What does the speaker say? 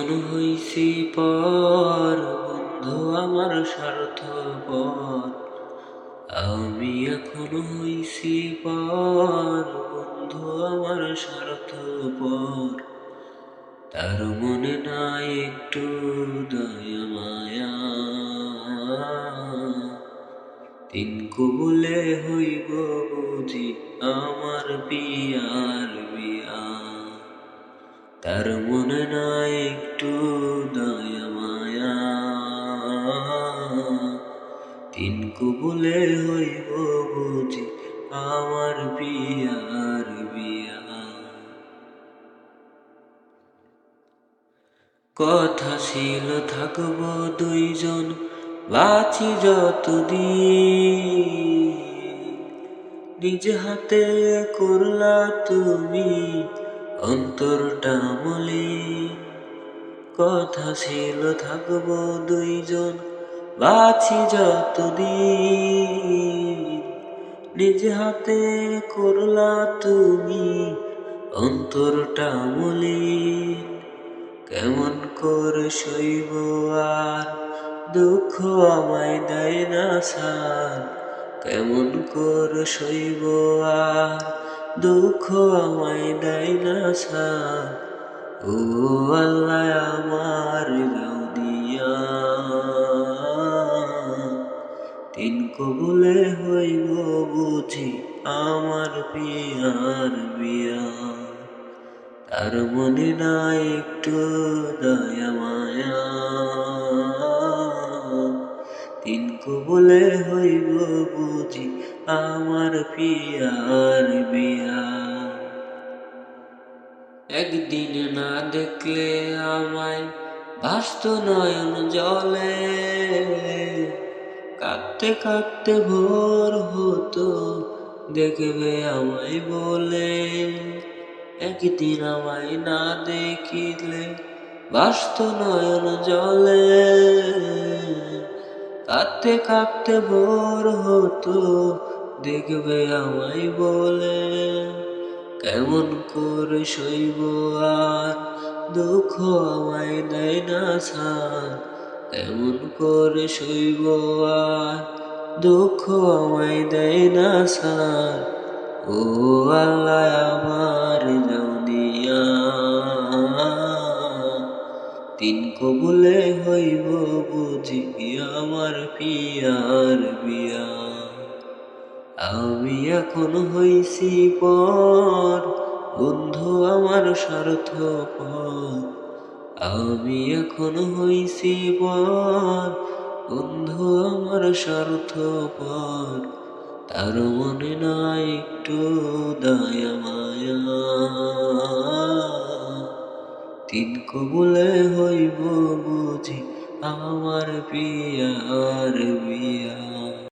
এখন হইছি পর, বন্ধু আমার স্বার্থপর। আমি এখন হইছি পর, বন্ধু আমার স্বার্থপর। তার মনে নাই একটু দয়া মায়া, তিন কবুলে হইব বুঝি আমার বিয়ার বিয়া। তার মনে নাই একটু দয়া মায়া, তিন কবুলে হইব বুঝি আমার বিয়ার বিয়া। কথা ছিল থাকব দুইজন, বাঁচি যতদিন। নিজ হাতে করলা তুমি অন্তরটা মলিন। কথা ছিল থাকব দুইজন, বাঁচি যতদিন। নিজ হাতে করলা তুমি অন্তরটা মলিন। কেমন করে সইব আর দুঃখ আমায় দেয় না সার। কেমন করে সইব আর দুঃখ আমায় দেয় না সার। ও আল্লাহ আমার গাউদিয়া, তিন কবুলে হইব বুঝি আমার বিয়ার বিয়া। তার মনে নাই একটু দয়া মায়া, তিন কবুলে হইব বুঝি আমার পিয়ার বিয়া। একদিন না দেখলে আমায় ভাসত নয়ন জলে, কাঁদতে কাঁদতে ভোর হতো দেখবে আমায় বলে। একদিন আমায় না দেখিলে ভাসত নয়ন জলে, কাঁদতে কাঁদতে ভোর হতো দেখবে আমায় বলে। কেমন করে সইব আর দুঃখ আমায় দেয় না সার। কেমন করে সইব আর দুঃখ আমায় দেয় না সার। ও আল্লাহ আমার গাউদিয়া, তিন কবুলে হইব বুঝি আমার পিয়ার বিয়া। আমি এখন হইছি পর, বন্ধু আমার স্বার্থপর। আমি এখন হইছি পর, বন্ধু আমার স্বার্থপর। তার মনে নাই একটু দয়া মায়া, তিন কবুলে হইব বুঝি আমার পিয়ার বিয়া।